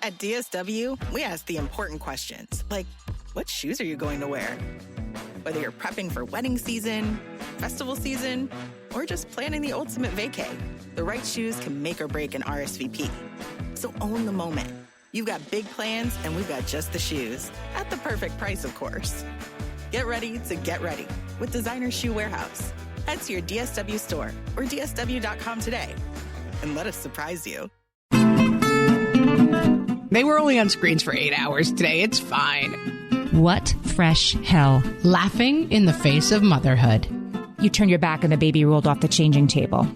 At DSW, we ask the important questions, like, what shoes are you going to wear? Whether you're prepping for wedding season, festival season, or just planning the ultimate vacay, the right shoes can make or break an RSVP. So own the moment. You've got big plans, and we've got just the shoes. At the perfect price, of course. Get ready to get ready with Designer Shoe Warehouse. Head to your DSW store or DSW.com today and let us surprise you. They were only on screens for 8 hours today. It's fine. What fresh hell? Laughing in the face of motherhood. You turned your back and the baby rolled off the changing table.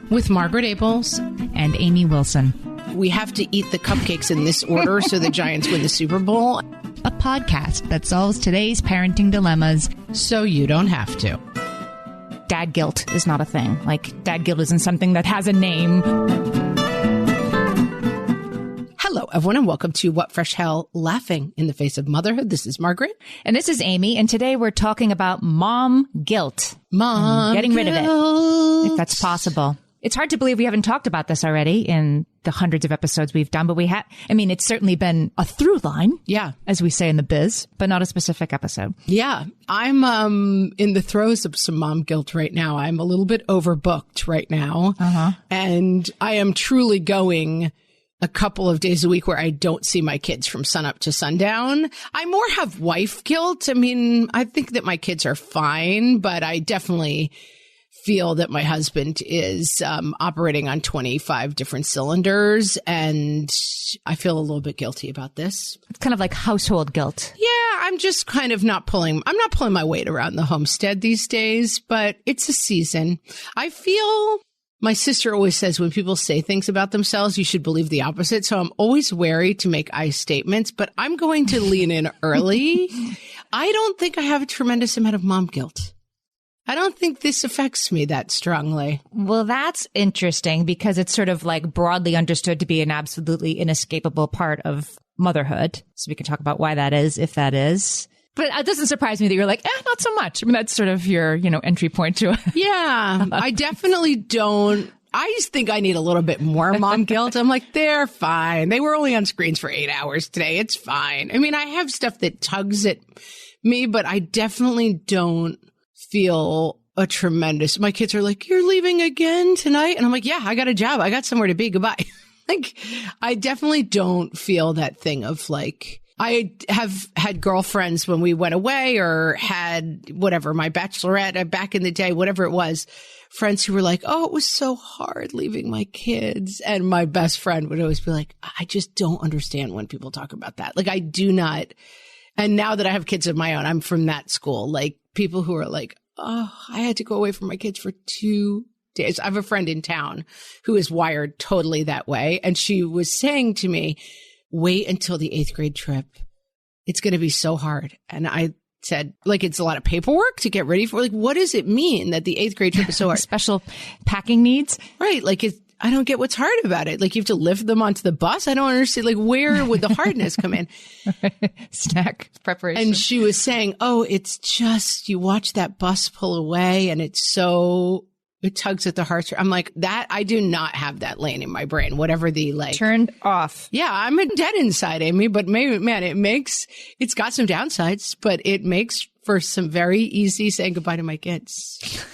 With Margaret Aples and Amy Wilson. We have to eat the cupcakes in this order so the Giants win the Super Bowl. A podcast that solves today's parenting dilemmas so you don't have to. Dad guilt is not a thing. Like, dad guilt isn't something that has a name. Hello, everyone, and welcome to What Fresh Hell? Laughing in the Face of Motherhood. This is Margaret. And this is Amy. And today we're talking about mom guilt. Getting rid of it, if that's possible. It's hard to believe we haven't talked about this already in the hundreds of episodes we've done, but we have. I mean, it's certainly been a through line. Yeah. As we say in the biz, but not a specific episode. Yeah. I'm in the throes of some mom guilt right now. I'm a little bit overbooked right now. And I am truly going a couple of days a week where I don't see my kids from sunup to sundown. I more have wife guilt. I mean, I think that my kids are fine, but I definitely feel that my husband is operating on 25 different cylinders, and I feel a little bit guilty about this. It's kind of like household guilt. Yeah, I'm just kind of not pulling my weight around the homestead these days, but it's a season. I feel my sister always says when people say things about themselves, you should believe the opposite. So I'm always wary to make I statements, but I'm going to lean in early. I don't think I have a tremendous amount of mom guilt. I don't think this affects me that strongly. Well, that's interesting because it's sort of like broadly understood to be an absolutely inescapable part of motherhood. So we can talk about why that is, if that is. But it doesn't surprise me that you're like, not so much. I mean, that's sort of your, entry point to it. Yeah, I definitely don't. I just think I need a little bit more mom guilt. I'm like, they're fine. They were only on screens for 8 hours today. It's fine. I mean, I have stuff that tugs at me, but I definitely don't feel a tremendous. My kids are like, you're leaving again tonight? And I'm like, yeah, I got a job. I got somewhere to be. Goodbye. Like, I definitely don't feel that thing of like, I have had girlfriends when we went away or had whatever, my bachelorette back in the day, whatever it was, friends who were like, oh, it was so hard leaving my kids. And my best friend would always be like, I just don't understand when people talk about that. Like, I do not. And now that I have kids of my own, I'm from that school. Like, people who are like, oh, I had to go away from my kids for 2 days. I have a friend in town who is wired totally that way. And she was saying to me, wait until the 8th grade trip. It's going to be so hard. And I said, like, it's a lot of paperwork to get ready for. Like, what does it mean that the 8th grade trip is so hard? Special packing needs? Right. Like, I don't get what's hard about it. Like, you have to lift them onto the bus. I don't understand. Like, where would the hardness come in? Snack preparation. And she was saying, oh, it's just, you watch that bus pull away and it tugs at the heart. I'm like, that, I do not have that laying in my brain, whatever the like. Turned off. Yeah, I'm dead inside, Amy, but maybe, man, it's got some downsides, but it makes for some very easy saying goodbye to my kids.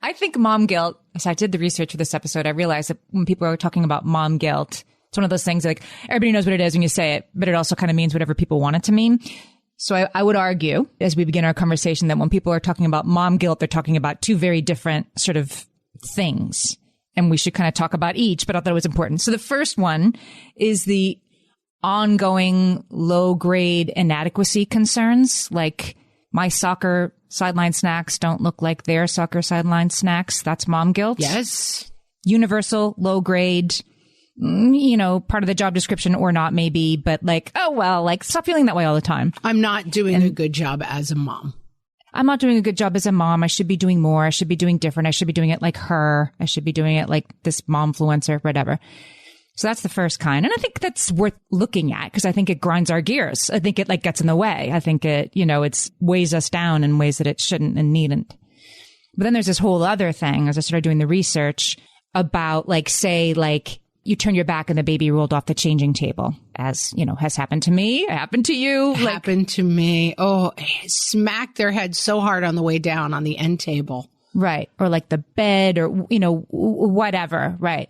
I think mom guilt, so I did the research for this episode, I realized that when people are talking about mom guilt, it's one of those things like everybody knows what it is when you say it, but it also kind of means whatever people want it to mean. So I would argue, as we begin our conversation, that when people are talking about mom guilt, they're talking about two very different sort of things. And we should kind of talk about each, but I thought it was important. So the first one is the ongoing low-grade inadequacy concerns, like my soccer sideline snacks don't look like their soccer sideline snacks. That's mom guilt. Yes. Universal, low grade, part of the job description or not maybe, but like, oh, well, like stop feeling that way all the time. I'm not doing a good job as a mom. I'm not doing a good job as a mom. I should be doing more. I should be doing different. I should be doing it like her. I should be doing it like this momfluencer, whatever. So that's the first kind. And I think that's worth looking at because I think it grinds our gears. I think it like gets in the way. I think it, it's weighs us down in ways that it shouldn't and needn't. But then there's this whole other thing as I started doing the research about like, say, like, you turn your back and the baby rolled off the changing table, as, you know, has happened to me, happened to you. Happened to me. Oh, smacked their head so hard on the way down on the end table. Right. Or like the bed or, you know, whatever. Right.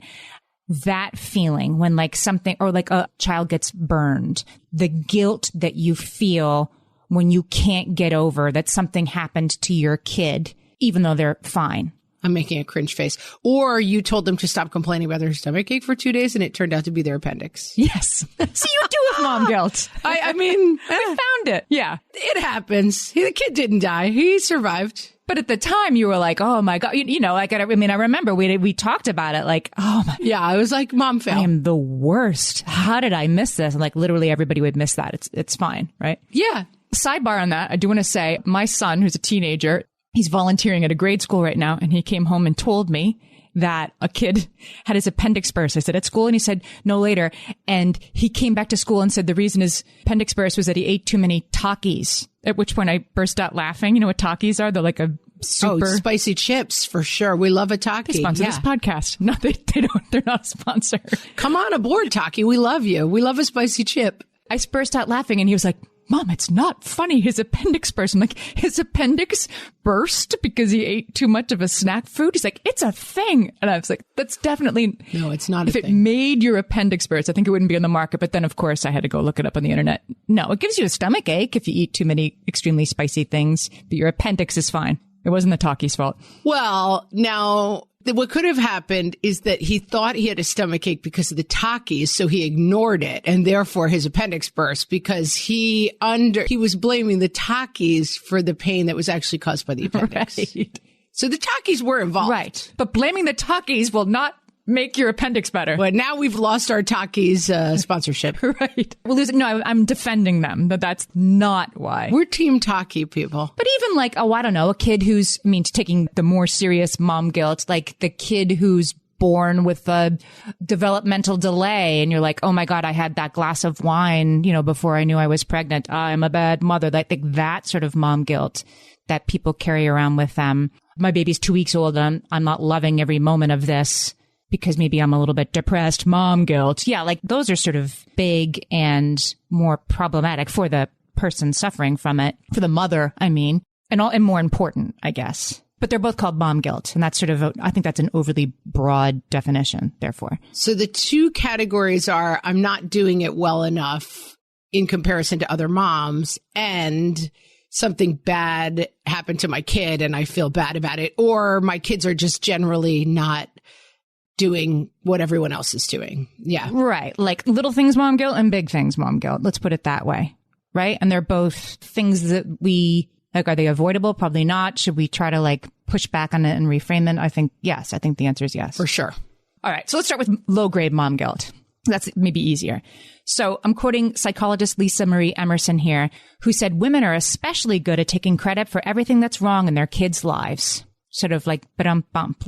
That feeling when like something, or like a child gets burned, the guilt that you feel when you can't get over that something happened to your kid, even though they're fine. I'm making a cringe face. Or you told them to stop complaining about their stomach ache for 2 days and it turned out to be their appendix. Yes. See, you do have mom guilt. I mean, we found it. Yeah. It happens. The kid didn't die. He survived. But at the time you were like, oh my God, you know, like, I mean, I remember we talked about it like, oh my. Yeah. I was like, mom fail. I am the worst. How did I miss this? And like literally everybody would miss that. It's fine. Right. Yeah. Sidebar on that. I do want to say my son, who's a teenager, he's volunteering at a grade school right now. And he came home and told me that a kid had his appendix burst. I said, at school? And he said, no, later. And he came back to school and said the reason his appendix burst was that he ate too many Takis. At which point I burst out laughing. You know what Takis are? They're like a super spicy chips for sure. We love a Taki. They sponsor this podcast. No, they don't. They're not a sponsor. Come on aboard, Taki. We love you. We love a spicy chip. I burst out laughing and he was like, Mom, it's not funny. His appendix burst. I'm like, his appendix burst because he ate too much of a snack food? He's like, it's a thing. And I was like, that's definitely... No, it's not a thing. If it made your appendix burst, I think it wouldn't be on the market. But then, of course, I had to go look it up on the internet. No, it gives you a stomach ache if you eat too many extremely spicy things. But your appendix is fine. It wasn't the Taki's fault. Well, now... What could have happened is that he thought he had a stomach ache because of the Takis, so he ignored it, and therefore his appendix burst because he was blaming the Takis for the pain that was actually caused by the appendix. Right. So the Takis were involved. Right. But blaming the Takis will not make your appendix better. But now we've lost our Takis sponsorship. Right. No, I'm defending them, but that's not why. We're team Taki people. But even like, I don't know, a kid who's, taking the more serious mom guilt, like the kid who's born with a developmental delay and you're like, oh my God, I had that glass of wine, before I knew I was pregnant. I'm a bad mother. I think that sort of mom guilt that people carry around with them. My baby's 2 weeks old and I'm not loving every moment of this because maybe I'm a little bit depressed, mom guilt. Yeah, like those are sort of big and more problematic for the person suffering from it, for the mother, and more important, I guess. But they're both called mom guilt. And that's I think that's an overly broad definition, therefore. So the two categories are I'm not doing it well enough in comparison to other moms, and something bad happened to my kid and I feel bad about it, or my kids are just generally not doing what everyone else is doing. Yeah. Right. Like little things mom guilt and big things mom guilt. Let's put it that way. Right. And they're both things that are they avoidable? Probably not. Should we try to push back on it and reframe them? I think yes. I think the answer is yes. For sure. All right. So let's start with low grade mom guilt. That's maybe easier. So I'm quoting psychologist Lisa Marie Emerson here, who said women are especially good at taking credit for everything that's wrong in their kids' lives. Sort of bump.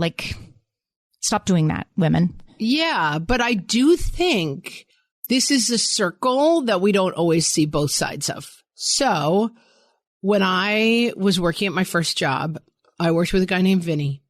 Stop doing that, women. Yeah, but I do think this is a circle that we don't always see both sides of. So when I was working at my first job, I worked with a guy named Vinny.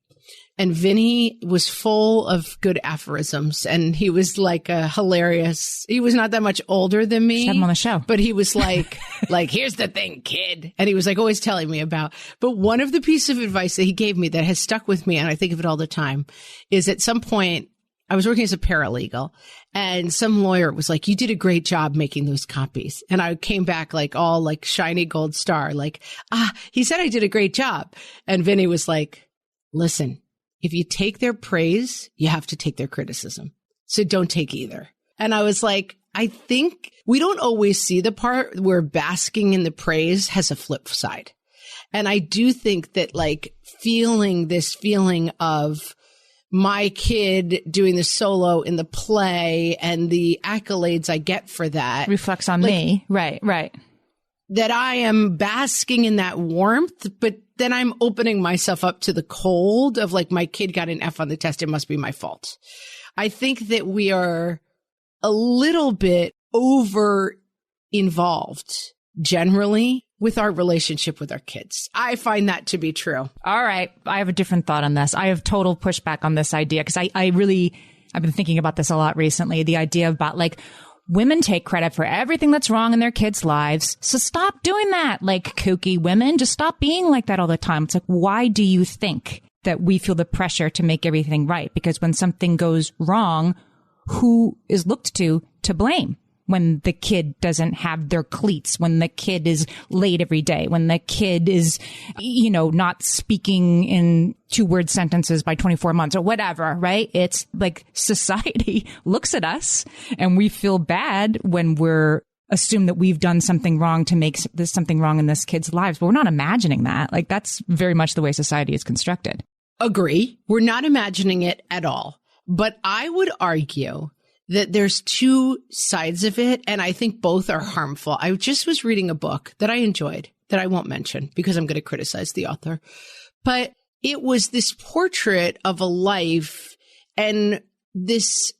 And Vinny was full of good aphorisms. And he was hilarious. He was not that much older than me. Have him on the show. But he was here's the thing, kid. And he was always telling me about. But one of the pieces of advice that he gave me that has stuck with me, and I think of it all the time, is at some point, I was working as a paralegal and some lawyer was like, you did a great job making those copies. And I came back all shiny gold star, he said I did a great job. And Vinny was like, listen, if you take their praise, you have to take their criticism. So don't take either. And I was like, I think we don't always see the part where basking in the praise has a flip side. And I do think that feeling this feeling of my kid doing the solo in the play and the accolades I get for that reflects on me. Right. That I am basking in that warmth, but then I'm opening myself up to the cold of my kid got an F on the test. It must be my fault. I think that we are a little bit over involved generally with our relationship with our kids. I find that to be true. All right. I have a different thought on this. I have total pushback on this idea because I really I've been thinking about this a lot recently. The idea about like women take credit for everything that's wrong in their kids' lives. So stop doing that. Like kooky women, just stop being like that all the time. It's like, why do you think that we feel the pressure to make everything right? Because when something goes wrong, who is looked to blame? When the kid doesn't have their cleats, when the kid is late every day, when the kid is, not speaking in 2-word sentences by 24 months or whatever, right? It's like society looks at us and we feel bad when we're assume that we've done something wrong to make this something wrong in this kid's lives. But we're not imagining that. Like that's very much the way society is constructed. Agree. We're not imagining it at all. But I would argue that there's two sides of it, and I think both are harmful. I just was reading a book that I enjoyed that I won't mention because I'm going to criticize the author. But it was this portrait of a life and this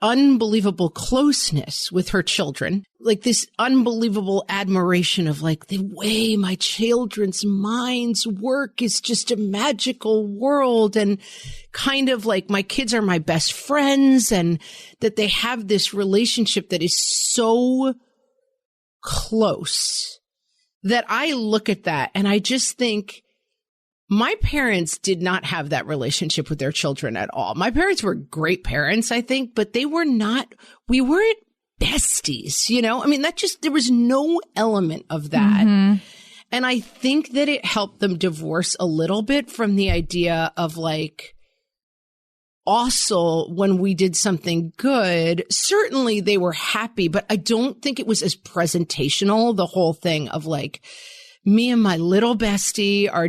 unbelievable closeness with her children, like this unbelievable admiration of like the way my children's minds work is just a magical world, and kind of like my kids are my best friends, and that they have this relationship that is so close that I look at that and I just think, my parents did not have that relationship with their children at all. My parents were great parents, I think, but we weren't besties, I mean, there was no element of that. Mm-hmm. And I think that it helped them divorce a little bit from the idea of like, also when we did something good, certainly they were happy, but I don't think it was as presentational, the whole thing of like, me and my little bestie are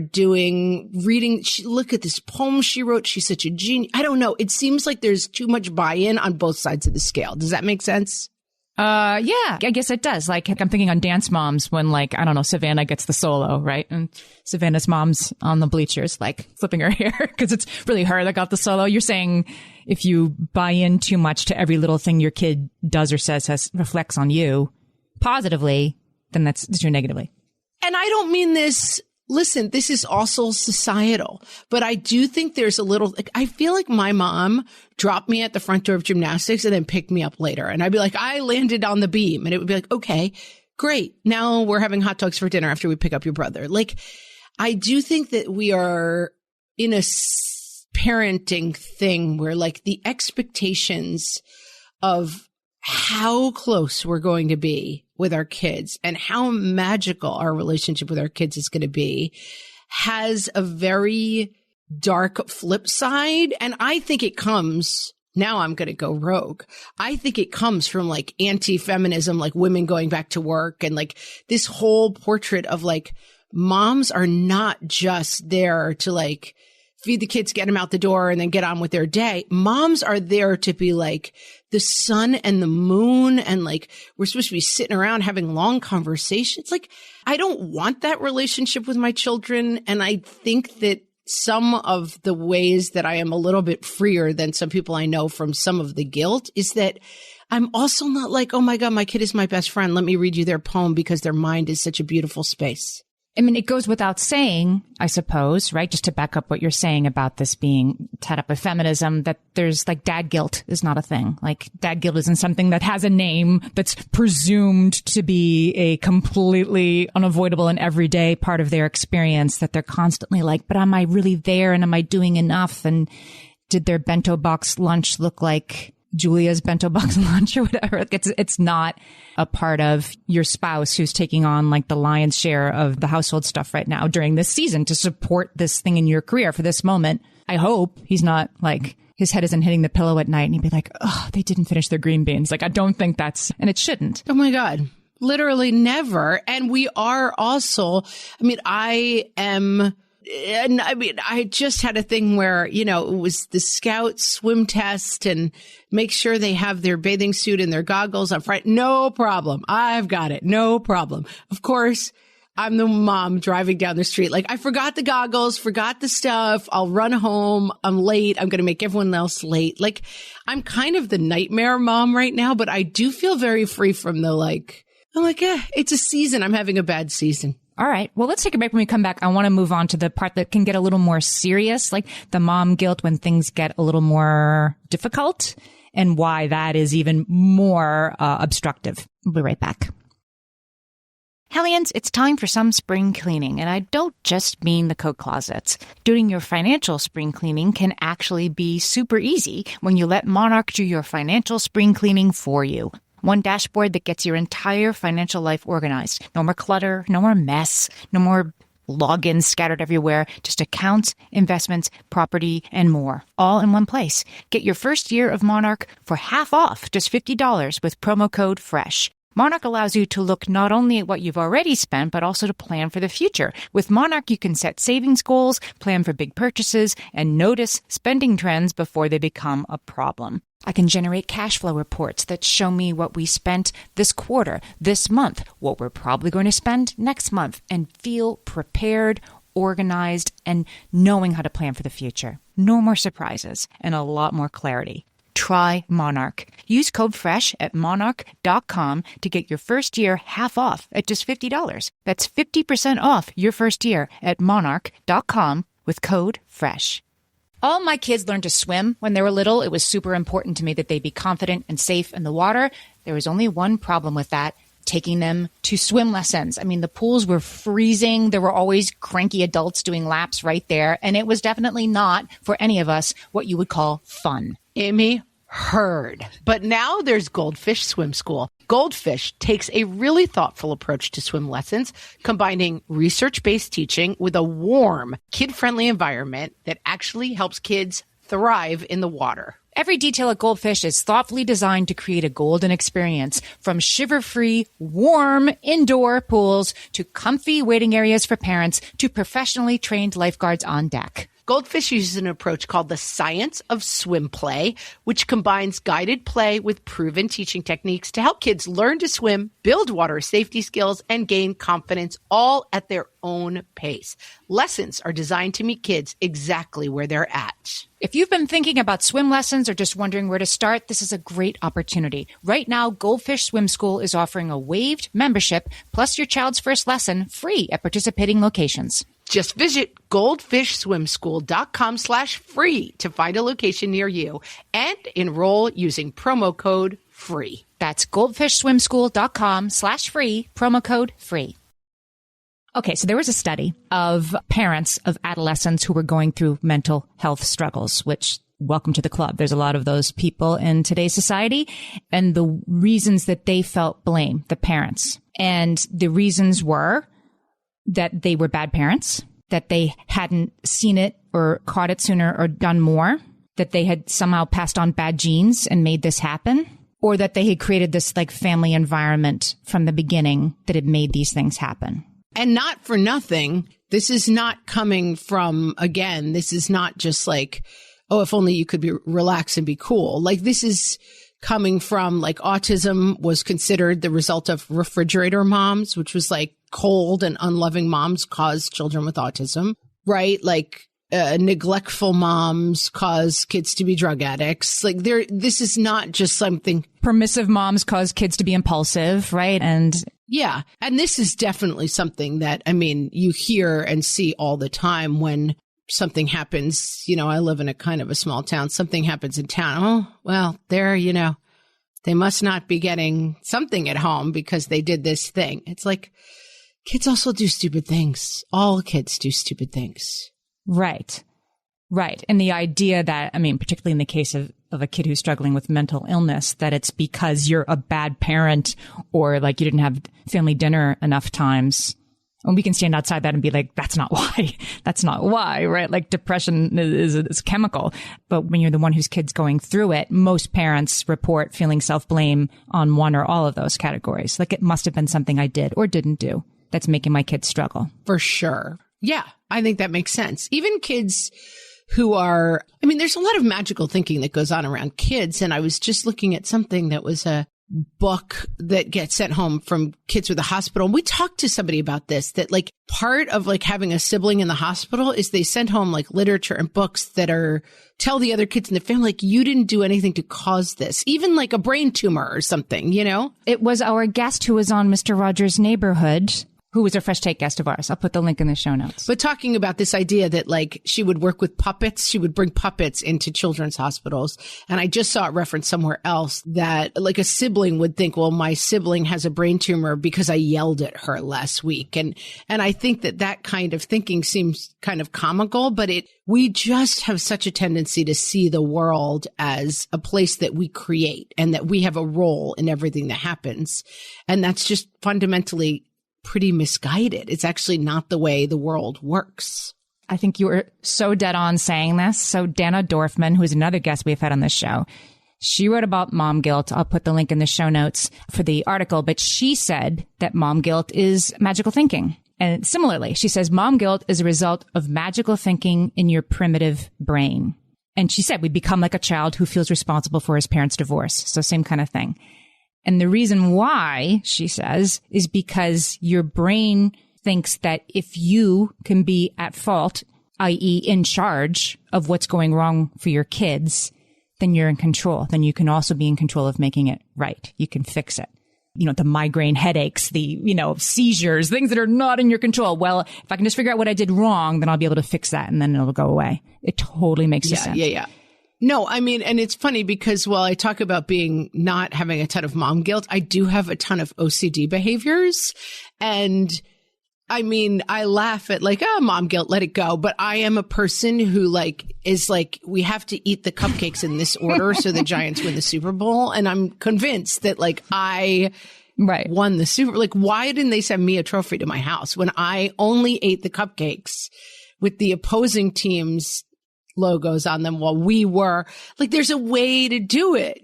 reading. Look at this poem she wrote. She's such a genius. I don't know. It seems like there's too much buy-in on both sides of the scale. Does that make sense? Yeah, I guess it does. Like I'm thinking on Dance Moms when like, I don't know, Savannah gets the solo, right? And Savannah's mom's on the bleachers, like flipping her hair because it's really her that got the solo. You're saying if you buy in too much to every little thing your kid does or says reflects on you positively, then that's true negatively. And I don't mean this, listen, this is also societal, but I do think there's a little, like, I feel like my mom dropped me at the front door of gymnastics and then picked me up later. And I'd be like, I landed on the beam. And it would be like, okay, great. Now we're having hot dogs for dinner after we pick up your brother. Like, I do think that we are in a parenting thing where like the expectations of how close we're going to be with our kids and how magical our relationship with our kids is going to be has a very dark flip side. And I think it comes, now I'm going to go rogue. I think it comes from like anti-feminism, like women going back to work and like this whole portrait of like moms are not just there to like feed the kids, get them out the door, and then get on with their day. Moms are there to be like the sun and the moon, and like we're supposed to be sitting around having long conversations. Like, I don't want that relationship with my children. And I think that some of the ways that I am a little bit freer than some people I know from some of the guilt is that I'm also not like, oh my God, my kid is my best friend. Let me read you their poem because their mind is such a beautiful space. I mean, it goes without saying, I suppose, right? Just to back up what you're saying about this being tied up with feminism, that there's like dad guilt is not a thing. Like dad guilt isn't something that has a name that's presumed to be a completely unavoidable and everyday part of their experience, that they're constantly like, but am I really there? And am I doing enough? And did their bento box lunch look like Julia's bento box lunch or whatever? Like it's not a part of your spouse who's taking on like the lion's share of the household stuff right now during this season to support this thing in your career for this moment. I hope he's not like, his head isn't hitting the pillow at night and he'd be like, oh, they didn't finish their green beans. Like, I don't think and it shouldn't. Oh my God. Literally never. And we are also, I just had a thing where, it was the scout swim test and make sure they have their bathing suit and their goggles on Friday. No problem. I've got it. No problem. Of course, I'm the mom driving down the street. Like, I forgot the goggles, forgot the stuff. I'll run home. I'm late. I'm going to make everyone else late. Like, I'm kind of the nightmare mom right now, but I do feel very free from the I'm like, it's a season. I'm having a bad season. All right. Well, let's take a break. When we come back, I want to move on to the part that can get a little more serious, like the mom guilt when things get a little more difficult and why that is even more obstructive. We'll be right back. Hellions, it's time for some spring cleaning, and I don't just mean the coat closets. Doing your financial spring cleaning can actually be super easy when you let Monarch do your financial spring cleaning for you. One dashboard that gets your entire financial life organized. No more clutter, no more mess, no more logins scattered everywhere, just accounts, investments, property, and more, all in one place. Get your first year of Monarch for half off, just $50 with promo code FRESH. Monarch allows you to look not only at what you've already spent, but also to plan for the future. With Monarch, you can set savings goals, plan for big purchases, and notice spending trends before they become a problem. I can generate cash flow reports that show me what we spent this quarter, this month, what we're probably going to spend next month, and feel prepared, organized, and knowing how to plan for the future. No more surprises and a lot more clarity. Try Monarch. Use code FRESH at monarch.com to get your first year half off at just $50. That's 50% off your first year at monarch.com with code FRESH. All my kids learned to swim when they were little. It was super important to me that they be confident and safe in the water. There was only one problem with that: taking them to swim lessons. I mean, the pools were freezing. There were always cranky adults doing laps right there. And it was definitely not, for any of us, what you would call fun. Amy, heard. But now there's Goldfish Swim School. Goldfish takes a really thoughtful approach to swim lessons, combining research-based teaching with a warm, kid-friendly environment that actually helps kids thrive in the water. Every detail at Goldfish is thoughtfully designed to create a golden experience, from shiver-free, warm indoor pools to comfy waiting areas for parents to professionally trained lifeguards on deck. Goldfish uses an approach called the science of swim play, which combines guided play with proven teaching techniques to help kids learn to swim, build water safety skills, and gain confidence, all at their own pace. Lessons are designed to meet kids exactly where they're at. If you've been thinking about swim lessons or just wondering where to start, this is a great opportunity. Right now, Goldfish Swim School is offering a waived membership plus your child's first lesson free at participating locations. Just visit goldfishswimschool.com/free to find a location near you and enroll using promo code FREE. That's goldfishswimschool.com/free, promo code FREE. Okay, so there was a study of parents of adolescents who were going through mental health struggles, which, welcome to the club. There's a lot of those people in today's society, and the reasons that they felt blame, the parents. And the reasons were that they were bad parents, that they hadn't seen it or caught it sooner or done more, that they had somehow passed on bad genes and made this happen, or that they had created this like family environment from the beginning that had made these things happen. And not for nothing, this is not coming from, again, this is not just like, oh, if only you could be relaxed and be cool. Like, this is coming from, like, autism was considered the result of refrigerator moms, which was like cold and unloving moms cause children with autism, right? Like, neglectful moms cause kids to be drug addicts. Like, this is not just something. Permissive moms cause kids to be impulsive, right? And yeah. And this is definitely something that, I mean, you hear and see all the time when something happens. You know, I live in a kind of a small town. Something happens in town. Oh, well, they must not be getting something at home because they did this thing. It's like, kids also do stupid things. All kids do stupid things. Right. Right. And the idea that, I mean, particularly in the case of a kid who's struggling with mental illness, that it's because you're a bad parent or like you didn't have family dinner enough times. And we can stand outside that and be like, that's not why. That's not why, right? Like, depression is chemical. But when you're the one whose kid's going through it, most parents report feeling self-blame on one or all of those categories. Like, it must have been something I did or didn't do that's making my kids struggle. For sure. Yeah, I think that makes sense. Even kids who are, I mean, there's a lot of magical thinking that goes on around kids. And I was just looking at something that was a book that gets sent home from kids with a hospital. And we talked to somebody about this, that like part of like having a sibling in the hospital is they send home like literature and books that tell the other kids in the family, like, you didn't do anything to cause this, even like a brain tumor or something, you know? It was our guest who was on Mr. Rogers' Neighborhood who was a Fresh Take guest of ours. I'll put the link in the show notes. But talking about this idea that like she would work with puppets, she would bring puppets into children's hospitals. And I just saw it referenced somewhere else that like a sibling would think, well, my sibling has a brain tumor because I yelled at her last week. And I think that kind of thinking seems kind of comical, but we just have such a tendency to see the world as a place that we create and that we have a role in everything that happens. And that's just fundamentally pretty misguided. It's actually not the way the world works. I think you were so dead on saying this. So Dana Dorfman, who's another guest we've had on this show, she wrote about mom guilt. I'll put the link in the show notes for the article, but she said that mom guilt is magical thinking. And similarly, she says mom guilt is a result of magical thinking in your primitive brain. And she said we become like a child who feels responsible for his parents' divorce. So same kind of thing. And the reason why, she says, is because your brain thinks that if you can be at fault, i.e. in charge of what's going wrong for your kids, then you're in control. Then you can also be in control of making it right. You can fix it. You know, the migraine headaches, the, seizures, things that are not in your control. Well, if I can just figure out what I did wrong, then I'll be able to fix that and then it'll go away. It totally makes sense. Yeah. No, I mean, and it's funny because while I talk about not having a ton of mom guilt, I do have a ton of OCD behaviors. And I mean, I laugh at like, mom guilt, let it go. But I am a person who is we have to eat the cupcakes in this order so the Giants win the Super Bowl. And I'm convinced that I won the Super Bowl. Why didn't they send me a trophy to my house when I only ate the cupcakes with the opposing team's logos on them while we were there's a way to do it.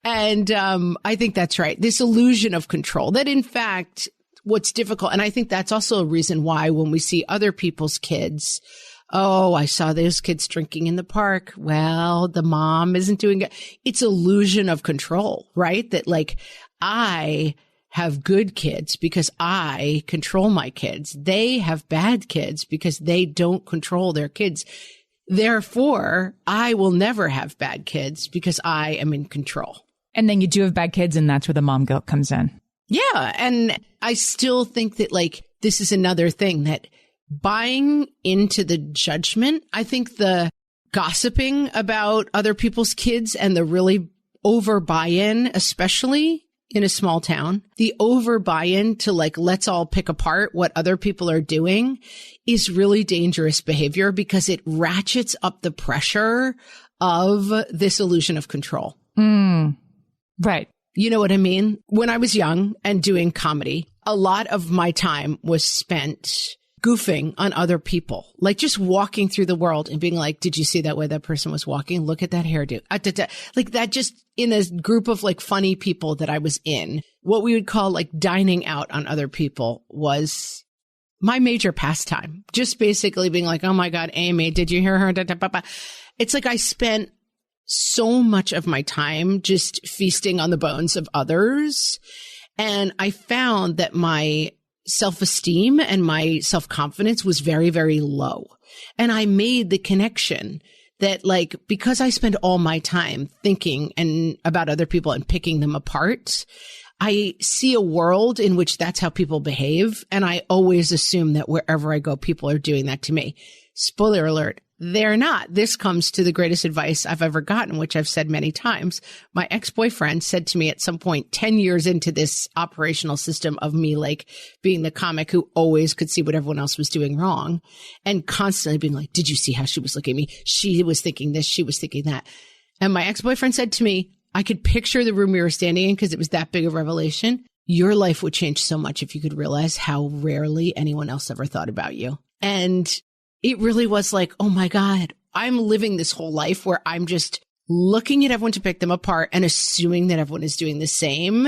And I think that's right. This illusion of control that in fact, what's difficult. And I think that's also a reason why when we see other people's kids, I saw those kids drinking in the park. Well, the mom isn't doing it. It's illusion of control, right? That I have good kids because I control my kids. They have bad kids because they don't control their kids. Therefore, I will never have bad kids because I am in control. And then you do have bad kids, and that's where the mom guilt comes in. Yeah. And I still think that this is another thing that buying into the judgment, I think the gossiping about other people's kids and the really over buy-in, especially in a small town, the over buy-in to let's all pick apart what other people are doing is really dangerous behavior because it ratchets up the pressure of this illusion of control. Right. You know what I mean? When I was young and doing comedy, a lot of my time was spent goofing on other people, just walking through the world and being like, did you see that way that person was walking? Look at that hairdo. That just in a group of funny people that I was in, what we would call dining out on other people was my major pastime. Just basically being like, oh my God, Amy, did you hear her? It's I spent so much of my time just feasting on the bones of others. And I found that my self-esteem and my self-confidence was very, very low. And I made the connection that because I spend all my time thinking about other people and picking them apart, I see a world in which that's how people behave. And I always assume that wherever I go, people are doing that to me. Spoiler alert. They're not. This comes to the greatest advice I've ever gotten, which I've said many times. My ex-boyfriend said to me at some point, 10 years into this operational system of me, being the comic who always could see what everyone else was doing wrong and constantly being like, did you see how she was looking at me? She was thinking this, she was thinking that. And my ex-boyfriend said to me, I could picture the room we were standing in because it was that big of a revelation. Your life would change so much if you could realize how rarely anyone else ever thought about you. And it really was oh my God, I'm living this whole life where I'm just looking at everyone to pick them apart and assuming that everyone is doing the same.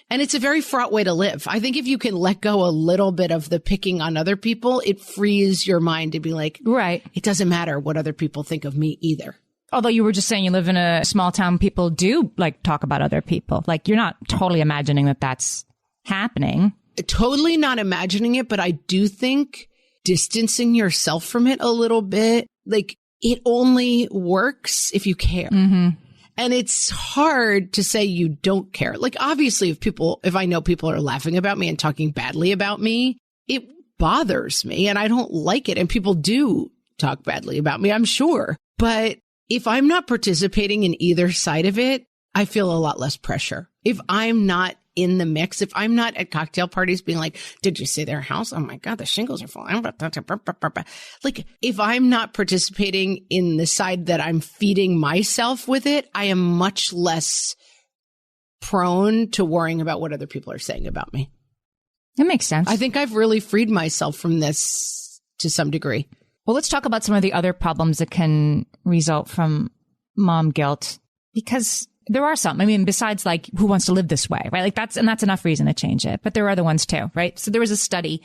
And it's a very fraught way to live. I think if you can let go a little bit of the picking on other people, it frees your mind to be right, it doesn't matter what other people think of me either. Although you were just saying you live in a small town, people do talk about other people. You're not totally imagining that that's happening. Totally not imagining it, but I do think distancing yourself from it a little bit, it only works if you care. Mm-hmm. And it's hard to say you don't care. Like, obviously, if I know people are laughing about me and talking badly about me, it bothers me and I don't like it. And people do talk badly about me, I'm sure. But if I'm not participating in either side of it, I feel a lot less pressure. If I'm not in the mix, if I'm not at cocktail parties being like, did you see their house? Oh my God, the shingles are falling. Like, if I'm not participating in the side that I'm feeding myself with it, I am much less prone to worrying about what other people are saying about me. That makes sense. I think I've really freed myself from this to some degree. Well, let's talk about some of the other problems that can result from mom guilt, because there are some. I mean, besides like, who wants to live this way, right? Like that's enough reason to change it. But there are other ones too, right? So there was a study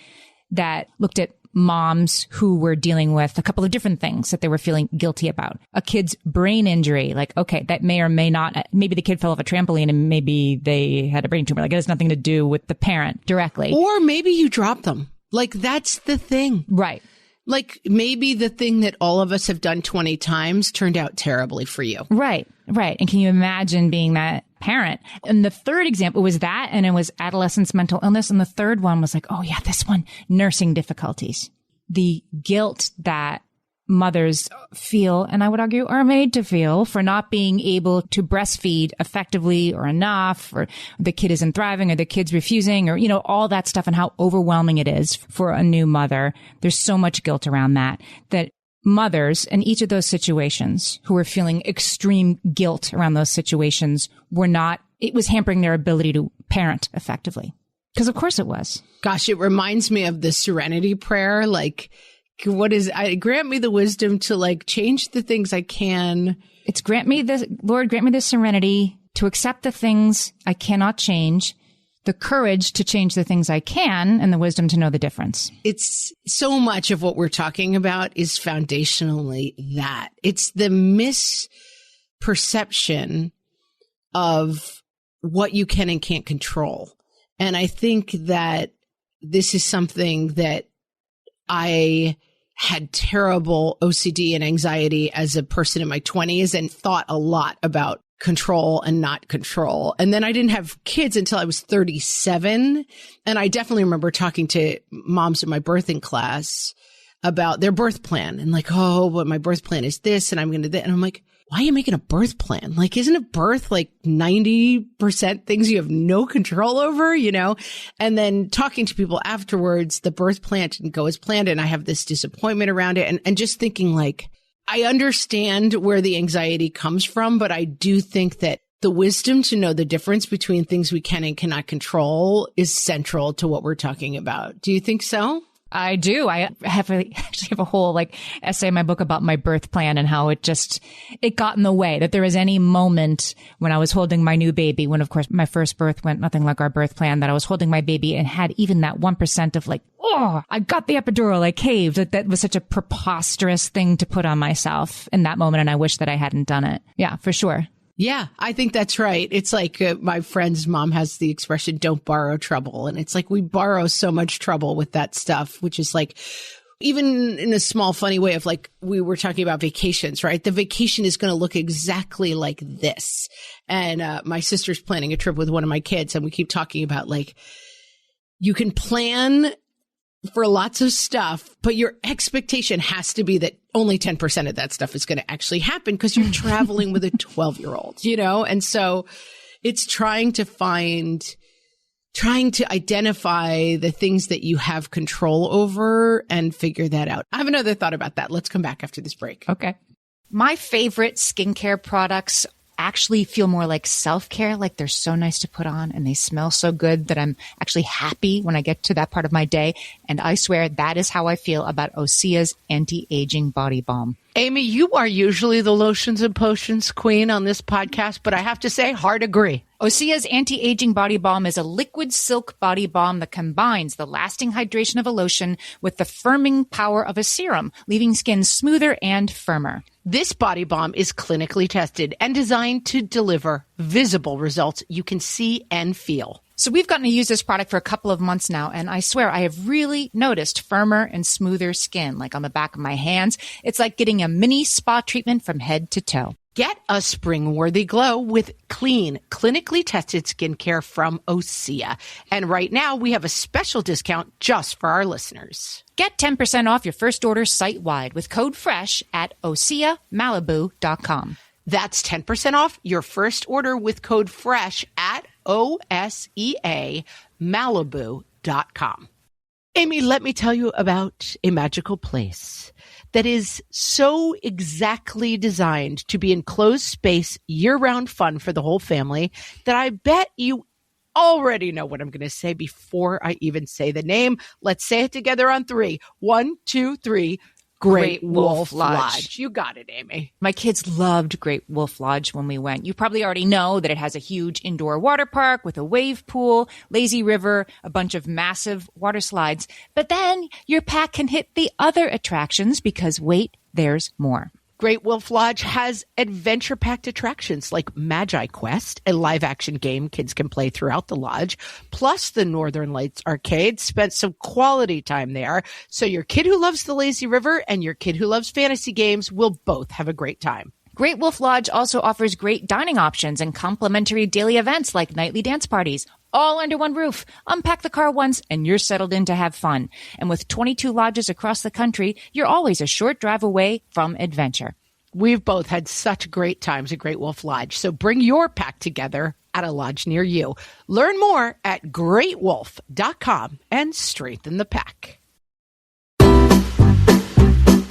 that looked at moms who were dealing with a couple of different things that they were feeling guilty about. A kid's brain injury, like, okay, that may or may not, maybe the kid fell off a trampoline and maybe they had a brain tumor. Like, it has nothing to do with the parent directly. Or maybe you dropped them. Like, that's the thing. Right. Like, maybe the thing that all of us have done 20 times turned out terribly for you. Right, right. And can you imagine being that parent? And the third example was that, and it was adolescence mental illness. And the third one was like, oh yeah, this one, nursing difficulties. The guilt that mothers feel, and I would argue are made to feel, for not being able to breastfeed effectively or enough, or the kid isn't thriving, or the kid's refusing, or, you know, all that stuff, and how overwhelming it is for a new mother. There's so much guilt around that mothers in each of those situations who were feeling extreme guilt around those situations it was hampering their ability to parent effectively. Because of course it was. Gosh, it reminds me of the serenity prayer. Like, grant me the wisdom to like change the things I can. It's Lord, grant me the serenity to accept the things I cannot change, the courage to change the things I can, and the wisdom to know the difference. It's so much of what we're talking about is foundationally that. It's the misperception of what you can and can't control. And I think that this is something that I had terrible OCD and anxiety as a person in my 20s and thought a lot about control and not control. And then I didn't have kids until I was 37. And I definitely remember talking to moms in my birthing class about their birth plan and like, oh, but my birth plan is this and I'm going to do that. And I'm like, why are you making a birth plan? Like, isn't a birth like 90% things you have no control over, you know? And then talking to people afterwards, the birth plan didn't go as planned. And I have this disappointment around it. And just thinking like, I understand where the anxiety comes from, but I do think that the wisdom to know the difference between things we can and cannot control is central to what we're talking about. Do you think so? I do. I actually have a whole like essay in my book about my birth plan and how it got in the way, that there was any moment when I was holding my new baby, when of course my first birth went nothing like our birth plan, that I was holding my baby and had even that 1% of like, oh, I got the epidural, I caved. Like, that was such a preposterous thing to put on myself in that moment. And I wish that I hadn't done it. Yeah, for sure. Yeah, I think that's right. It's like my friend's mom has the expression, don't borrow trouble. And it's like we borrow so much trouble with that stuff, which is like, even in a small, funny way of like, we were talking about vacations, right? The vacation is going to look exactly like this. And my sister's planning a trip with one of my kids. And we keep talking about like, you can plan for lots of stuff, but your expectation has to be that only 10% of that stuff is going to actually happen because you're traveling with a 12-year-old, you know? And so it's trying to identify the things that you have control over and figure that out. I have another thought about that. Let's come back after this break. Okay. My favorite skincare products actually feel more like self-care, like they're so nice to put on and they smell so good that I'm actually happy when I get to that part of my day. And I swear that is how I feel about Osea's anti-aging body balm. Amy, you are usually the lotions and potions queen on this podcast, but I have to say, hard agree. Osea's anti-aging body balm is a liquid silk body balm that combines the lasting hydration of a lotion with the firming power of a serum, leaving skin smoother and firmer. This body balm is clinically tested and designed to deliver visible results you can see and feel. So we've gotten to use this product for a couple of months now, and I swear I have really noticed firmer and smoother skin, like on the back of my hands. It's like getting a mini spa treatment from head to toe. Get a spring-worthy glow with clean, clinically tested skincare from Osea. And right now, we have a special discount just for our listeners. Get 10% off your first order site-wide with code FRESH at OseaMalibu.com. That's 10% off your first order with code FRESH at OSEAMalibu.com. Amy, let me tell you about a magical place that is so exactly designed to be enclosed space, year-round fun for the whole family that I bet you already know what I'm going to say before I even say the name. Let's say it together on 3. 1, 2, 3. Great Wolf Lodge. You got it, Amy. My kids loved Great Wolf Lodge when we went. You probably already know that it has a huge indoor water park with a wave pool, lazy river, a bunch of massive water slides. But then your pack can hit the other attractions because wait, there's more. Great Wolf Lodge has adventure-packed attractions like Magi Quest, a live-action game kids can play throughout the lodge, plus the Northern Lights Arcade. Spent some quality time there, so your kid who loves the lazy river and your kid who loves fantasy games will both have a great time. Great Wolf Lodge also offers great dining options and complimentary daily events like nightly dance parties, all under one roof. Unpack the car once and you're settled in to have fun. And with 22 lodges across the country, you're always a short drive away from adventure. We've both had such great times at Great Wolf Lodge, so bring your pack together at a lodge near you. Learn more at greatwolf.com and strengthen the pack.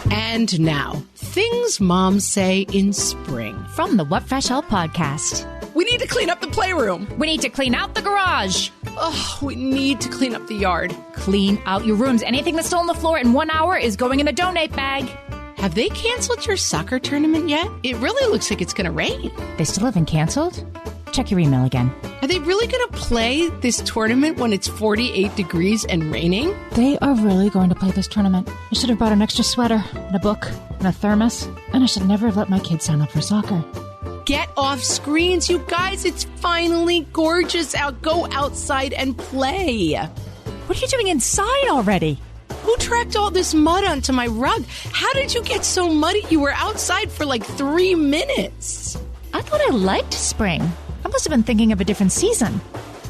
And now, things moms say in spring. From the What Fresh Hell podcast. We need to clean up the playroom. We need to clean out the garage. Oh, we need to clean up the yard. Clean out your rooms. Anything that's still on the floor in 1 hour is going in the donate bag. Have they canceled your soccer tournament yet? It really looks like it's going to rain. They still haven't canceled? Check your email again. Are they really going to play this tournament when it's 48 degrees and raining? They are really going to play this tournament. I should have brought an extra sweater and a book and a thermos, and I should never have let my kids sign up for soccer. Get off screens, you guys. It's finally gorgeous out. Go outside and play. What are you doing inside already? Who tracked all this mud onto my rug? How did you get so muddy? You were outside for like 3 minutes. I thought I liked spring. I must have been thinking of a different season.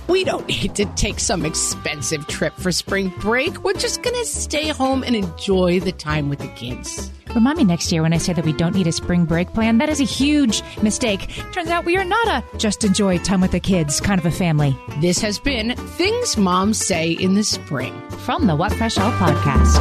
We don't need to take some expensive trip for spring break. We're just going to stay home and enjoy the time with the kids. Remind me next year when I say that we don't need a spring break plan. That is a huge mistake. Turns out we are not a just enjoy time with the kids kind of a family. This has been Things Moms Say in the Spring. From the What Fresh Hell podcast.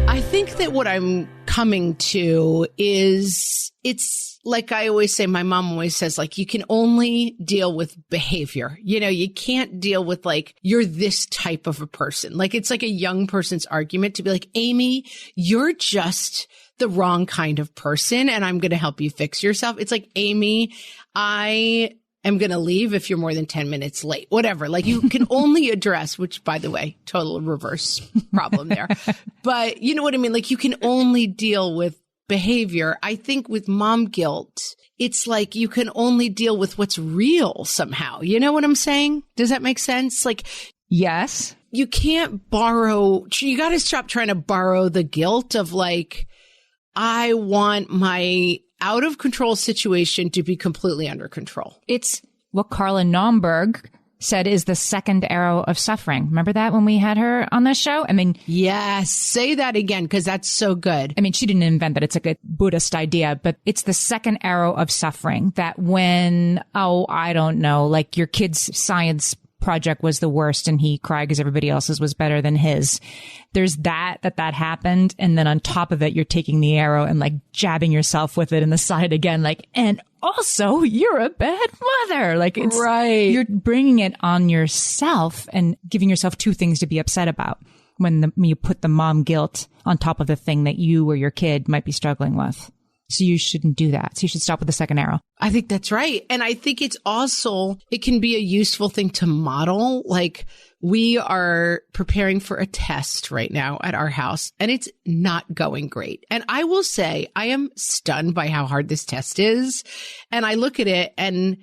I think that what I'm coming to is it's like I always say, my mom always says, like, you can only deal with behavior. You know, you can't deal with like, you're this type of a person. Like, it's like a young person's argument to be like, Amy, you're just the wrong kind of person and I'm going to help you fix yourself. It's like, Amy, I am going to leave if you're more than 10 minutes late, whatever. Like, you can only address, which by the way, total reverse problem there. But you know what I mean? Like, you can only deal with behavior. I think with mom guilt, it's like you can only deal with what's real somehow. You know what I'm saying? Does that make sense? Like, yes, you can't borrow, you got to stop trying to borrow the guilt of like, I want my out of control situation to be completely under control. It's what Carla Naumburg said is the second arrow of suffering. Remember that when we had her on the show? I mean, yes, say that again, because that's so good. I mean, she didn't invent that. It's like a Buddhist idea, but it's the second arrow of suffering that when, I don't know, like your kid's science project was the worst and he cried because everybody else's was better than his. There's that happened. And then on top of it, you're taking the arrow and like jabbing yourself with it in the side again, like, and also you're a bad mother. Like, it's right. You're bringing it on yourself and giving yourself two things to be upset about when you put the mom guilt on top of the thing that you or your kid might be struggling with. So you shouldn't do that. So you should stop with the second arrow. I think that's right. And I think it's also, it can be a useful thing to model. Like, we are preparing for a test right now at our house and it's not going great. And I will say I am stunned by how hard this test is. And I look at it and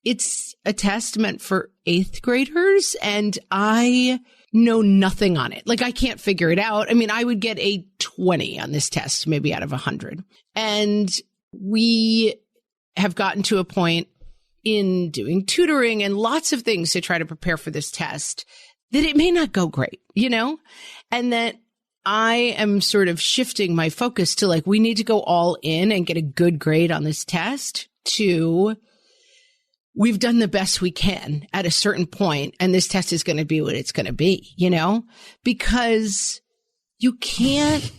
it's a test meant for 8th graders, and I know nothing on it. Like, I can't figure it out. I mean, I would get a 20 on this test, maybe out of 100. And we have gotten to a point in doing tutoring and lots of things to try to prepare for this test that it may not go great, you know? And that I am sort of shifting my focus to like, we need to go all in and get a good grade on this test, to we've done the best we can at a certain point, and this test is going to be what it's going to be, you know, because you can't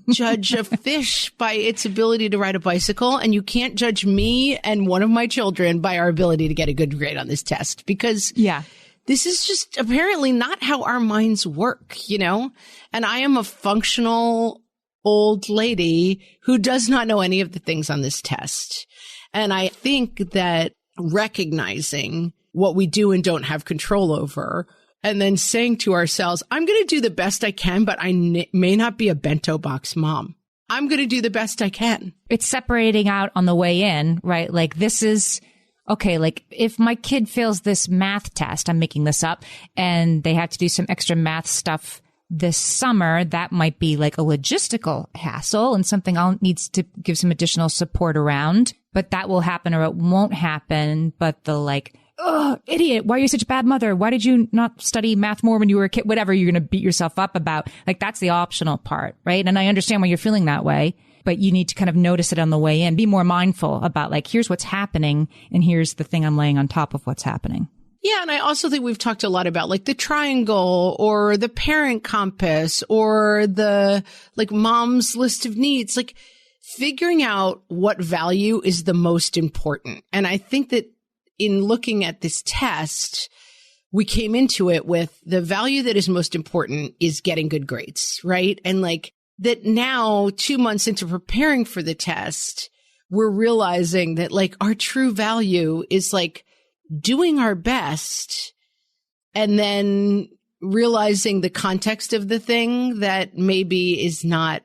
judge a fish by its ability to ride a bicycle, and you can't judge me and one of my children by our ability to get a good grade on this test, because this is just apparently not how our minds work, you know, and I am a functional old lady who does not know any of the things on this test. And I think that recognizing what we do and don't have control over, and then saying to ourselves, I'm going to do the best I can, but I may not be a bento box mom. I'm going to do the best I can. It's separating out on the way in, right? Like, this is, okay, like if my kid fails this math test, I'm making this up, and they have to do some extra math stuff this summer, that might be like a logistical hassle and something I'll need to give some additional support around, but that will happen or it won't happen. But the like, oh, idiot, why are you such a bad mother? Why did you not study math more when you were a kid? Whatever you're going to beat yourself up about. Like, that's the optional part, right? And I understand why you're feeling that way, but you need to kind of notice it on the way in. Be more mindful about like, here's what's happening and here's the thing I'm laying on top of what's happening. Yeah. And I also think we've talked a lot about like the triangle or the parent compass or the like mom's list of needs, like figuring out what value is the most important. And I think that in looking at this test, we came into it with the value that is most important is getting good grades, right? And like that now, 2 months into preparing for the test, we're realizing that like our true value is like doing our best and then realizing the context of the thing that maybe is not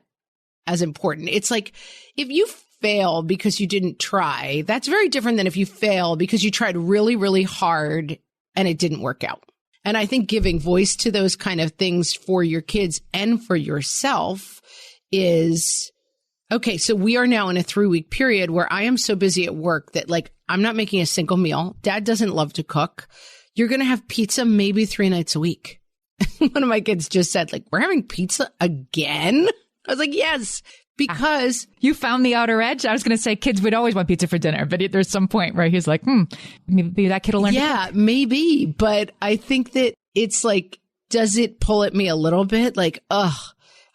as important. It's like if you fail because you didn't try, that's very different than if you fail because you tried really, really hard and it didn't work out. And I think giving voice to those kind of things for your kids and for yourself is, okay, so we are now in a 3-week period where I am so busy at work that like, I'm not making a single meal. Dad doesn't love to cook. You're going to have pizza maybe 3 nights a week. One of my kids just said like, we're having pizza again? I was like, yes, because you found the outer edge. I was going to say kids would always want pizza for dinner, but there's some point where he's like, maybe that kid will learn. Yeah, maybe. But I think that it's like, does it pull at me a little bit? Like, I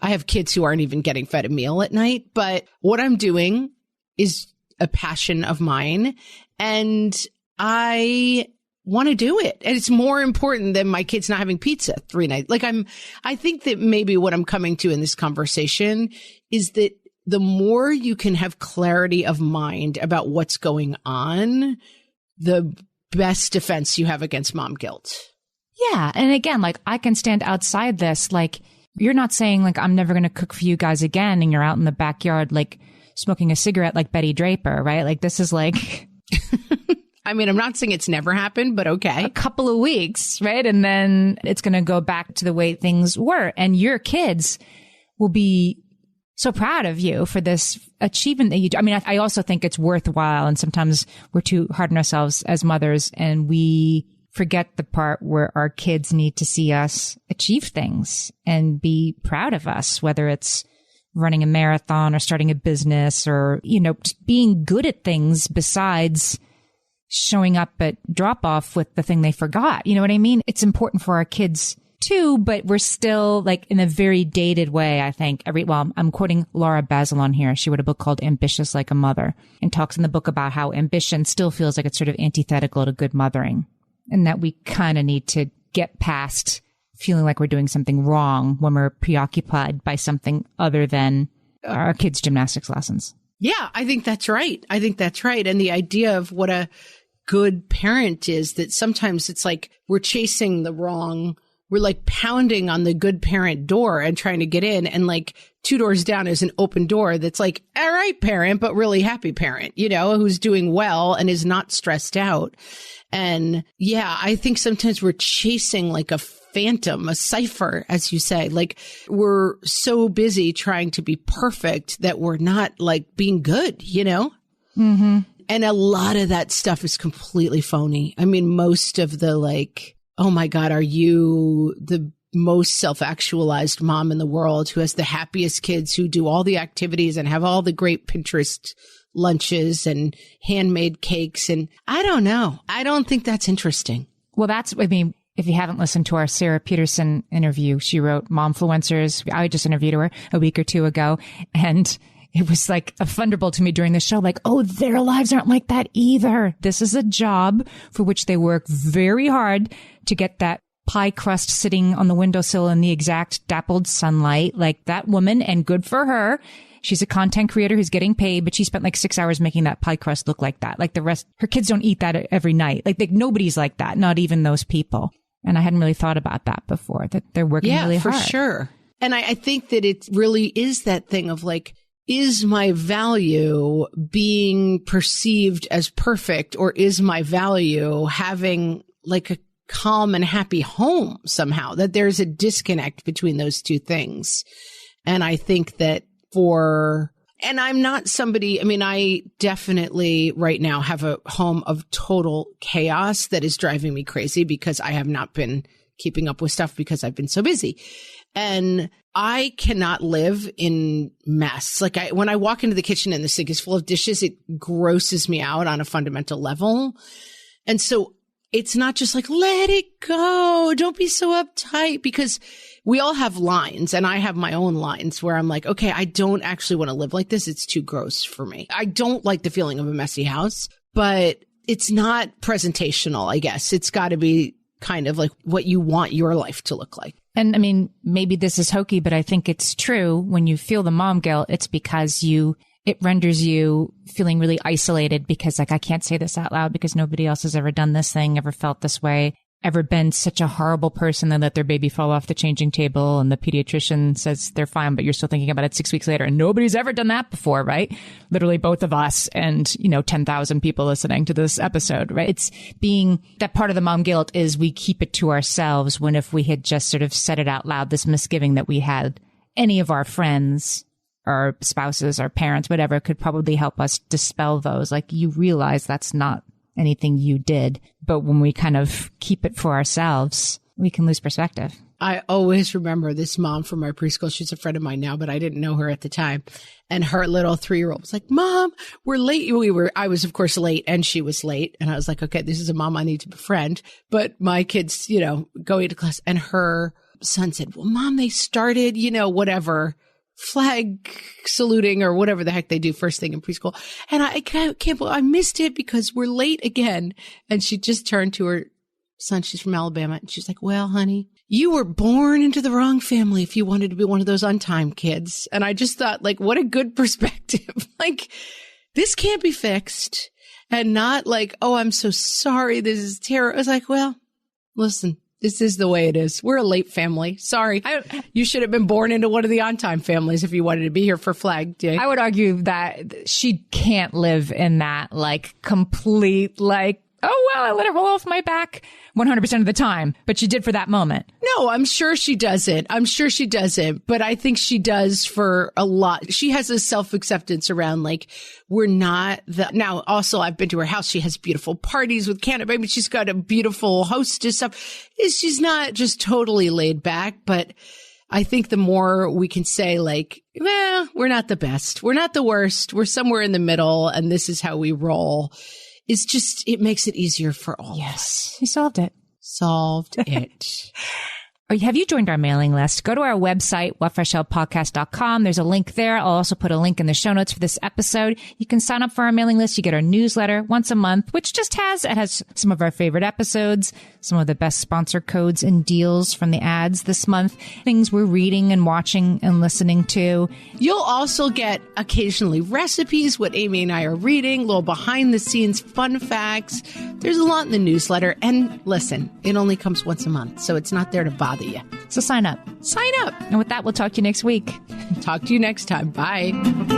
have kids who aren't even getting fed a meal at night, but what I'm doing is a passion of mine and I want to do it. And it's more important than my kids not having pizza 3 nights. Like I think that maybe what I'm coming to in this conversation is that the more you can have clarity of mind about what's going on, the best defense you have against mom guilt. Yeah. And again, like I can stand outside this, like you're not saying like, I'm never going to cook for you guys again. And you're out in the backyard, like smoking a cigarette, like Betty Draper, right? Like this is like, I mean, I'm not saying it's never happened, but okay. A couple of weeks, right? And then it's going to go back to the way things were. And your kids will be so proud of you for this achievement that you do. I mean, I also think it's worthwhile. And sometimes we're too hard on ourselves as mothers and we forget the part where our kids need to see us achieve things and be proud of us, whether it's running a marathon or starting a business or, you know, just being good at things besides showing up at drop off with the thing they forgot. You know what I mean? It's important for our kids too, but we're still like in a very dated way, I think. I'm quoting Laura Bazelon here. She wrote a book called Ambitious Like a Mother and talks in the book about how ambition still feels like it's sort of antithetical to good mothering and that we kind of need to get past feeling like we're doing something wrong when we're preoccupied by something other than our kids' gymnastics lessons. Yeah, I think that's right. And the idea of what a good parent is that sometimes it's like we're chasing the wrong we're like pounding on the good parent door and trying to get in. And like 2 doors down is an open door that's like, all right, parent, but really happy parent, who's doing well and is not stressed out. And yeah, I think sometimes we're chasing like a phantom, a cipher, as you say. Like we're so busy trying to be perfect that we're not like being good, Mm-hmm. And a lot of that stuff is completely phony. I mean, most of the like, oh my God, are you the most self-actualized mom in the world who has the happiest kids, who do all the activities and have all the great Pinterest lunches and handmade cakes? And I don't know. I don't think that's interesting. Well, if you haven't listened to our Sarah Peterson interview, she wrote Momfluencers. I just interviewed her a week or two ago, and it was like a thunderbolt to me during the show, like, oh, their lives aren't like that either. This is a job for which they work very hard to get that pie crust sitting on the windowsill in the exact dappled sunlight, like that woman, and good for her. She's a content creator who's getting paid, but she spent like 6 hours making that pie crust look like that. Like the rest, her kids don't eat that every night. Like nobody's like that, not even those people. And I hadn't really thought about that before, that they're working really hard. Yeah, for sure. And I think that it really is that thing of like, is my value being perceived as perfect, or is my value having like a calm and happy home somehow? That there's a disconnect between those two things. And I think that and I'm not somebody, I mean, I definitely right now have a home of total chaos that is driving me crazy because I have not been keeping up with stuff because I've been so busy. And I cannot live in mess. Like when I walk into the kitchen and the sink is full of dishes, it grosses me out on a fundamental level. And so it's not just like, let it go. Don't be so uptight, because we all have lines, and I have my own lines where I'm like, okay, I don't actually want to live like this. It's too gross for me. I don't like the feeling of a messy house, but it's not presentational, I guess. It's got to be kind of like what you want your life to look like. And I mean, maybe this is hokey, but I think it's true. When you feel the mom guilt, it's because it renders you feeling really isolated, because like, I can't say this out loud because nobody else has ever done this thing, ever felt this way, ever been such a horrible person that let their baby fall off the changing table and the pediatrician says they're fine, but you're still thinking about it 6 weeks later. And nobody's ever done that before, right? Literally both of us and, 10,000 people listening to this episode, right? It's being that part of the mom guilt is we keep it to ourselves, when if we had just sort of said it out loud, this misgiving that we had, any of our friends, our spouses, our parents, whatever, could probably help us dispel those. Like, you realize that's not anything you did. But when we kind of keep it for ourselves, we can lose perspective. I always remember this mom from our preschool. She's a friend of mine now, but I didn't know her at the time. And her little 3-year-old was like, Mom, we're late. I was, of course, late, and she was late. And I was like, okay, this is a mom I need to befriend. But my kids, going to class, and her son said, well, Mom, they started, whatever, flag saluting or whatever the heck they do first thing in preschool. And I can't believe I missed it because we're late again. And she just turned to her son. She's from Alabama. And she's like, well, honey, you were born into the wrong family if you wanted to be one of those on-time kids. And I just thought, like, what a good perspective. Like, this can't be fixed. And not like, oh, I'm so sorry, this is terrible. I was like, well, listen, this is the way it is. We're a late family. Sorry. You should have been born into one of the on-time families if you wanted to be here for Flag Day. I would argue that she can't live in that, like, complete, like, oh, well, I let it roll off my back 100% of the time. But she did for that moment. No, I'm sure she doesn't. But I think she does for a lot. She has a self-acceptance around, like, we're not the... Now, also, I've been to her house. She has beautiful parties with Canada. I mean, she's got a beautiful hostess stuff. She's not just totally laid back, but I think the more we can say, like, well, we're not the best. We're not the worst. We're somewhere in the middle, and this is how we roll. It's just, it makes it easier for all of us. You solved it. Solved it. Have you joined our mailing list? Go to our website, whatfreshhellpodcast.com. There's a link there. I'll also put a link in the show notes for this episode. You can sign up for our mailing list. You get our newsletter once a month, which just has some of our favorite episodes, some of the best sponsor codes and deals from the ads this month, things we're reading and watching and listening to. You'll also get occasionally recipes, what Amy and I are reading, little behind the scenes fun facts. There's a lot in the newsletter. And listen, it only comes once a month, so it's not there to bother bother you. So sign up. Sign up. And with that, we'll talk to you next week. Talk to you next time. Bye.